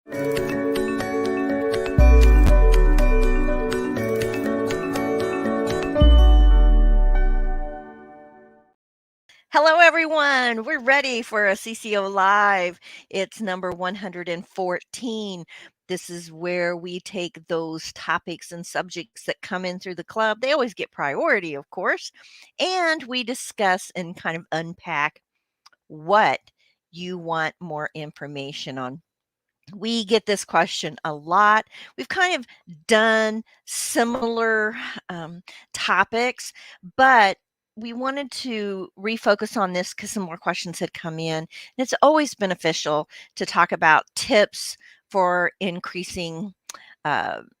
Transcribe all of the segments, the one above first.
Hello, everyone. We're ready for a CCO Live. It's number 114. This is where we take those topics and subjects that come in through the club. They always get priority, of course. And we discuss and kind of unpack what you want more information on. We get this question a lot. We've kind of done similar topics, but we wanted to refocus on this because some more questions had come in. And it's always beneficial to talk about tips for increasing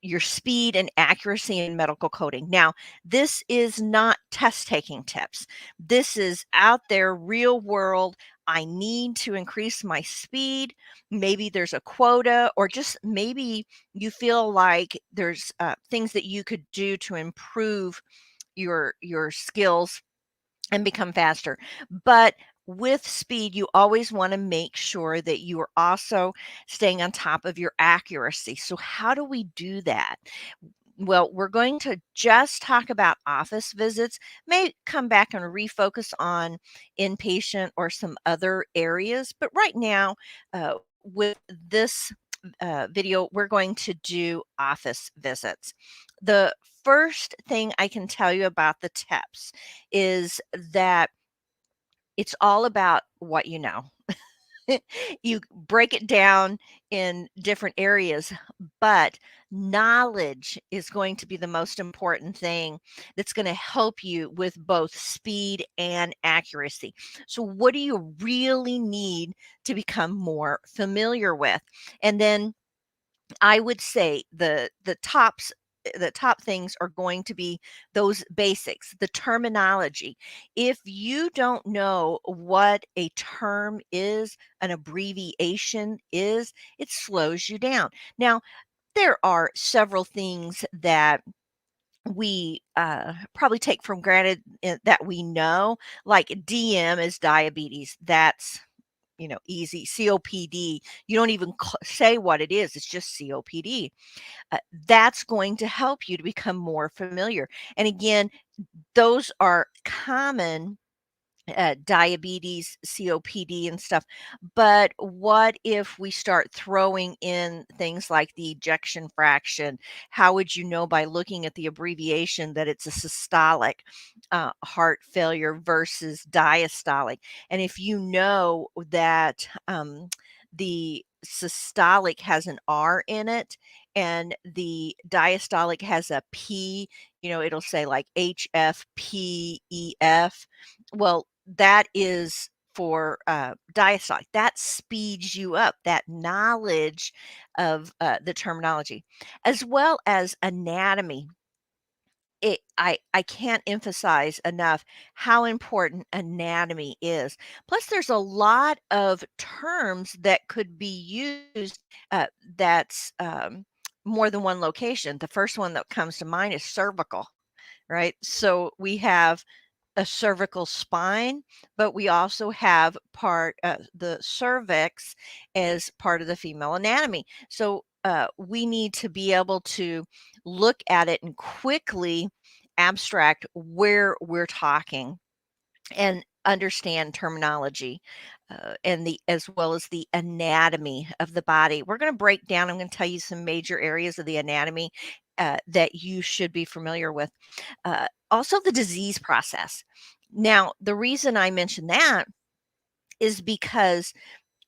your speed and accuracy in medical coding. Now, this is not test taking tips. This is out there, real world. I need to increase my speed. Maybe there's a quota, or just maybe you feel like there's things that you could do to improve your skills and become faster. But with speed, you always want to make sure that you are also staying on top of your accuracy. So, how do we do that? Well, we're going to just talk about office visits, may come back and refocus on inpatient or some other areas. But right now, with this video, we're going to do office visits. The first thing I can tell you about the tips is that it's all about what you know. You break it down in different areas, but knowledge is going to be the most important thing that's going to help you with both speed and accuracy. So, what do you really need to become more familiar with? And then I would say the top things are going to be those basics, the terminology. If you don't know what a term is, an abbreviation is, it slows you down. Now, there are several things that we probably take for granted that we know, like DM is diabetes. That's easy. COPD. You don't even say what it is. It's just COPD. That's going to help you to become more familiar. And again, those are common diabetes, COPD, and stuff. But what if we start throwing in things like the ejection fraction? How would you know by looking at the abbreviation that it's a systolic heart failure versus diastolic? And if you know that the systolic has an R in it and the diastolic has a P, it'll say like HFPEF. Well, that is for diastolic. That speeds you up, that knowledge of the terminology, as well as anatomy. I can't emphasize enough how important anatomy is. Plus, there's a lot of terms that could be used that's more than one location. The first one that comes to mind is cervical, right? So we have a cervical spine, but we also have the cervix as part of the female anatomy. So we need to be able to look at it and quickly abstract where we're talking and understand terminology and the as well as the anatomy of the body. We're going to break down. I'm going to tell you some major areas of the anatomy that you should be familiar with. Also, the disease process. Now, the reason I mention that is because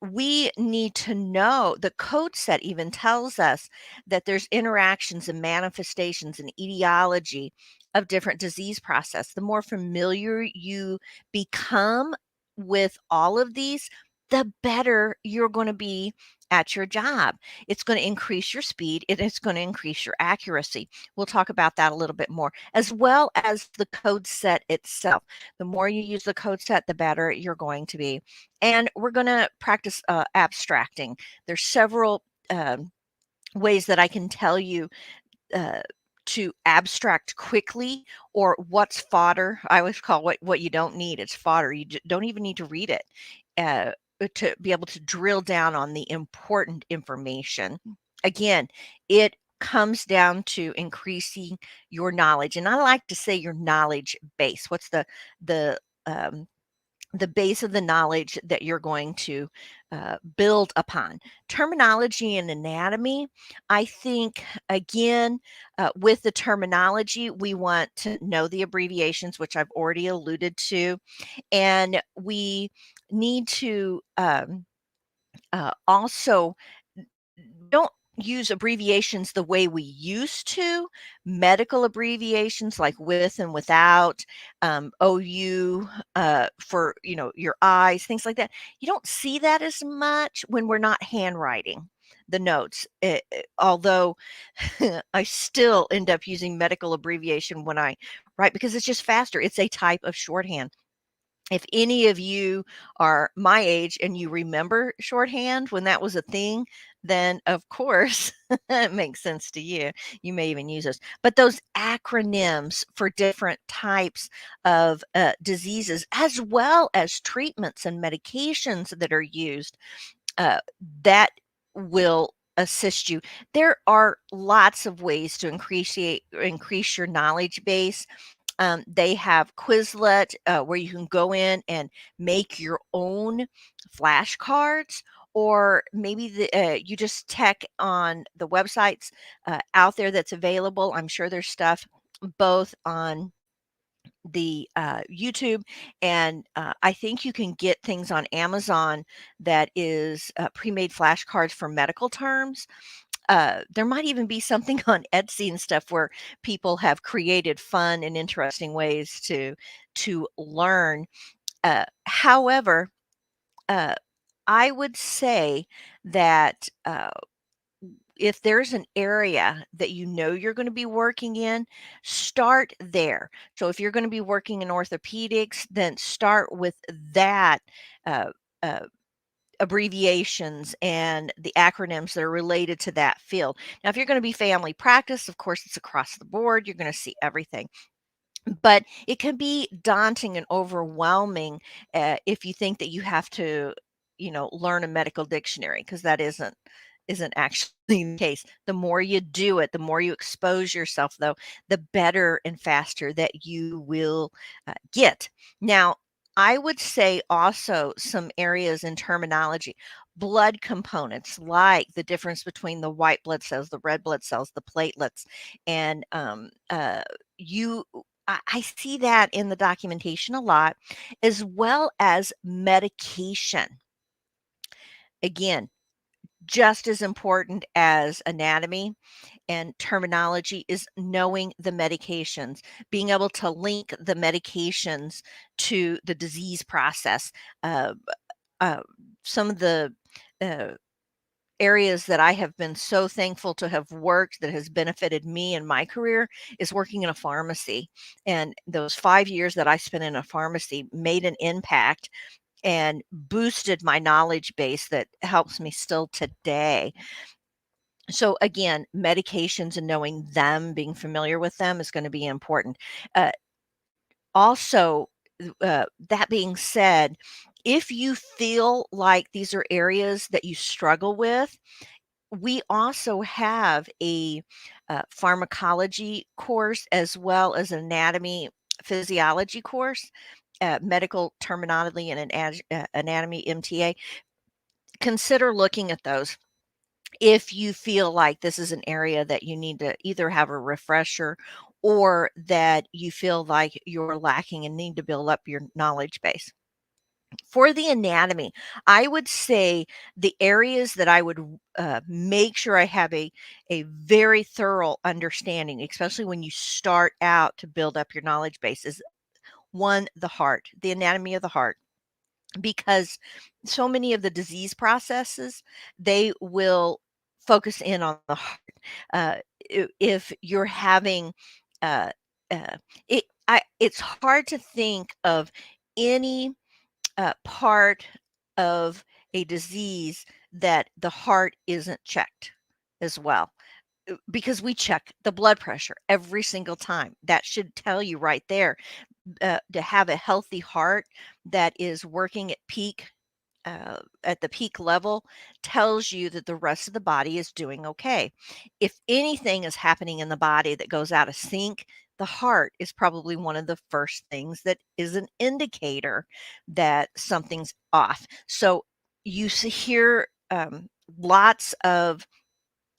we need to know the code set even tells us that there's interactions and manifestations and etiology of different disease process. The more familiar you become with all of these, the better you're going to be at your job. It's going to increase your speed, it's going to increase your accuracy. We'll talk about that a little bit more, as well as the code set itself. The more you use the code set, the better you're going to be. And we're going to practice abstracting. There's several ways that I can tell you uh, to abstract quickly, or what's fodder. I always call what you don't need. It's fodder. You don't even need to read it. to be able to drill down on the important information. Again, it comes down to increasing your knowledge, and I like to say your knowledge base. What's the um, the base of the knowledge that you're going to build upon? Terminology and anatomy, I think, again, with the terminology, we want to know the abbreviations, which I've already alluded to, and we need to also don't use abbreviations the way we used to. Medical abbreviations like with and without, OU, for your eyes, things like that. You don't see that as much when we're not handwriting the notes. Although I still end up using medical abbreviation when I write because it's just faster. It's a type of shorthand. If any of you are my age and you remember shorthand when that was a thing, then of course it makes sense to you. You may even use those. But those acronyms for different types of diseases, as well as treatments and medications that are used, uh, that will assist you. There are lots of ways to increase your knowledge base. They have Quizlet, where you can go in and make your own flashcards, or maybe you just check on the websites out there that's available. I'm sure there's stuff both on the YouTube, and I think you can get things on Amazon that is pre-made flashcards for medical terms. There might even be something on Etsy and stuff where people have created fun and interesting ways to learn. However, uh, I would say that if there's an area that you know you're going to be working in, start there. So if you're going to be working in orthopedics, then start with that. Uh, uh, Abbreviations and the acronyms that are related to that field. Now, if you're going to be family practice, of course, it's across the board. You're going to see everything. But it can be daunting and overwhelming if you think that you have to, learn a medical dictionary, because that isn't actually the case. The more you do it, the more you expose yourself, though, the better and faster that you will get. Now, I would say also some areas in terminology, blood components, like the difference between the white blood cells, the red blood cells, the platelets, and you I see that in the documentation a lot, as well as medication. Again, just as important as anatomy and terminology is knowing the medications, being able to link the medications to the disease process. Uh, uh, some of the uh, areas that I have been so thankful to have worked that has benefited me in my career is working in a pharmacy. And those 5 years that I spent in a pharmacy made an impact and boosted my knowledge base that helps me still today. So again, medications and knowing them, being familiar with them is going to be important. Also, that being said, if you feel like these are areas that you struggle with, we also have a pharmacology course as well as an anatomy physiology course, medical terminology and anatomy MTA. Consider looking at those if you feel like this is an area that you need to either have a refresher or that you feel like you're lacking and need to build up your knowledge base. For the anatomy, I would say the areas that I would make sure I have a very thorough understanding, especially when you start out to build up your knowledge base, is one, the heart, the anatomy of the heart, because so many of the disease processes, they will focus in on the heart. Uh, if you're having uh, it's hard to think of any part of a disease that the heart isn't checked as well, because we check the blood pressure every single time. That should tell you right there, to have a healthy heart that is working at peak at the peak level tells you that the rest of the body is doing okay. If anything is happening in the body that goes out of sync, the heart is probably one of the first things that is an indicator that something's off. So hear lots of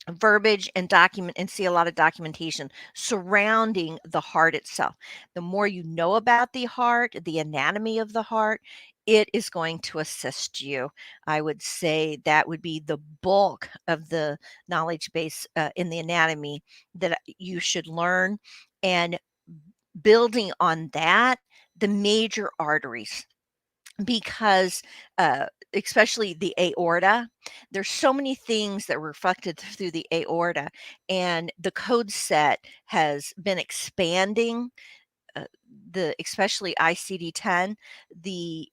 verbiage and document and see a lot of documentation surrounding the heart itself. The more you know about the heart, the anatomy of the heart, it is going to assist you. I would say that would be the bulk of the knowledge base in the anatomy that you should learn. And building on that, the major arteries because especially the aorta, there's so many things that are reflected through the aorta, and the code set has been expanding. uh, the especially ICD-10, the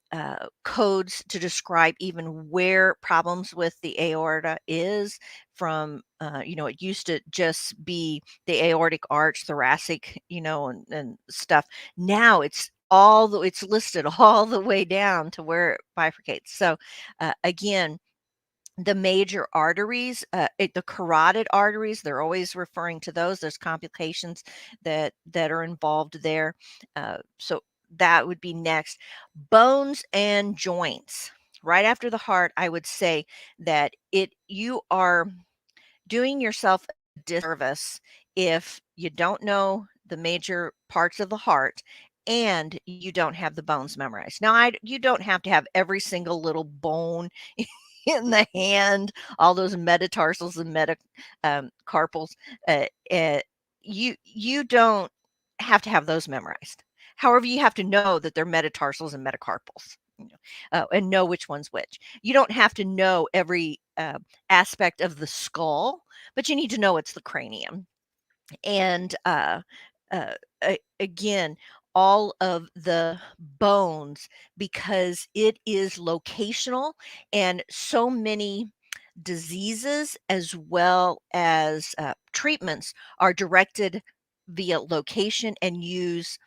codes to describe even where problems with the aorta is from, it used to just be the aortic arch, thoracic, and stuff. Now it's listed all the way down to where it bifurcates. So again, the major arteries, the carotid arteries, they're always referring to those. There's complications that are involved there. So that would be next. Bones and joints. Right after the heart, I would say that you are doing yourself a disservice if you don't know the major parts of the heart and you don't have the bones memorized. Now, you don't have to have every single little bone in the hand, all those metatarsals and metacarpals. Uh, uh, you don't have to have those memorized. However, you have to know that they're metatarsals and metacarpals, and know which one's which. You don't have to know every aspect of the skull, but you need to know it's the cranium. And uh, again, all of the bones, because it is locational, and so many diseases as well as treatments are directed via location and use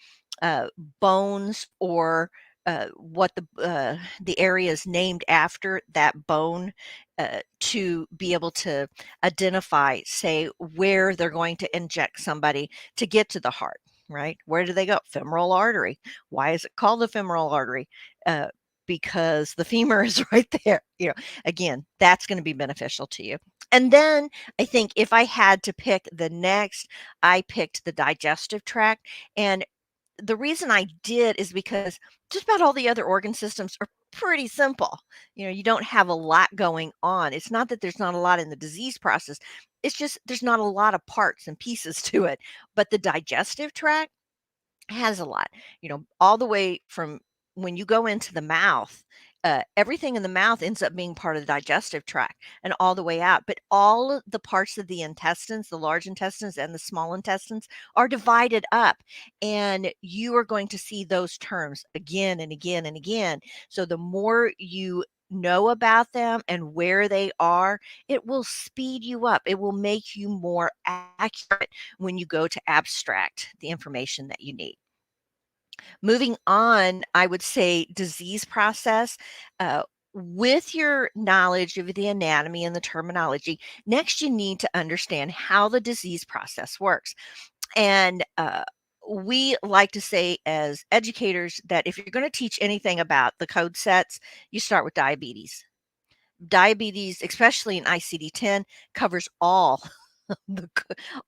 uh, bones or what the area is named after that bone to be able to identify, say, where they're going to inject somebody to get to the heart, right? Where do they go? Femoral artery. Why is it called the femoral artery? Uh, because the femur is right there. Again, that's going to be beneficial to you. And then I think if I had to pick the next, I picked the digestive tract. And the reason I did is because just about all the other organ systems are pretty simple. You don't have a lot going on. It's not that there's not a lot in the disease process. It's just there's not a lot of parts and pieces to it. But the digestive tract has a lot, all the way from when you go into the mouth. Everything in the mouth ends up being part of the digestive tract and all the way out. But all of the parts of the intestines, the large intestines and the small intestines, are divided up. And you are going to see those terms again and again and again. So the more you know about them and where they are, it will speed you up. It will make you more accurate when you go to abstract the information that you need. Moving on, I would say disease process. With your knowledge of the anatomy and the terminology, next you need to understand how the disease process works. And we like to say as educators that if you're going to teach anything about the code sets, you start with diabetes. Diabetes, especially in ICD-10, covers the,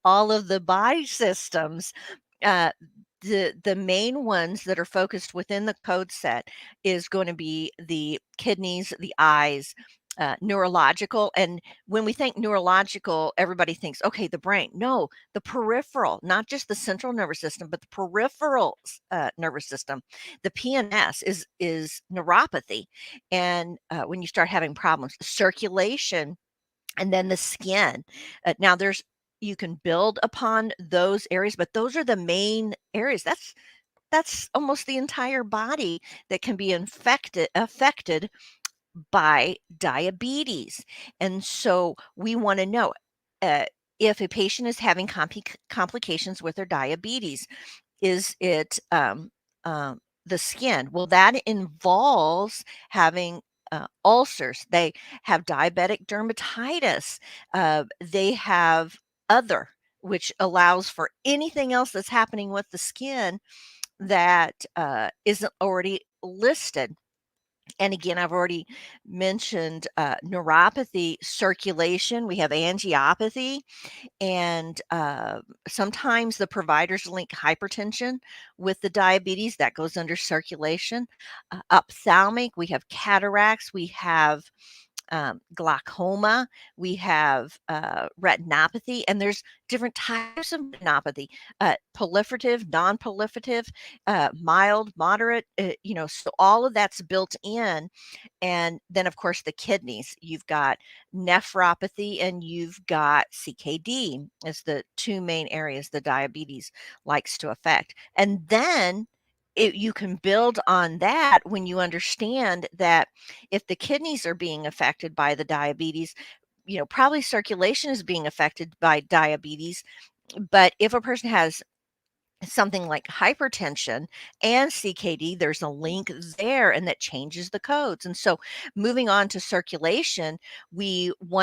all of the body systems. Uh, the main ones that are focused within the code set is going to be the kidneys, the eyes, neurological. And when we think neurological, everybody thinks, okay, the brain. No, the peripheral, not just the central nervous system, but the peripheral nervous system. The PNS is neuropathy, and when you start having problems, circulation, and then the skin. Now you can build upon those areas, but those are the main areas. That's almost the entire body that can be affected by diabetes. And so we want to know uh, if a patient is having complications with their diabetes. Is it the skin? Well, that involves having ulcers, they have diabetic dermatitis, they have other, which allows for anything else that's happening with the skin that isn't already listed. And again, I've already mentioned neuropathy, circulation. We have angiopathy, and sometimes the providers link hypertension with the diabetes that goes under circulation. Ophthalmic, we have cataracts, we have glaucoma, we have retinopathy, and there's different types of retinopathy: proliferative, non-proliferative, mild, moderate. So all of that's built in. And then, of course, the kidneys. You've got nephropathy and you've got CKD as the two main areas the diabetes likes to affect. And then you can build on that when you understand that if the kidneys are being affected by the diabetes, probably circulation is being affected by diabetes. But if a person has something like hypertension and CKD, there's a link there, and that changes the codes. And so moving on to circulation, we want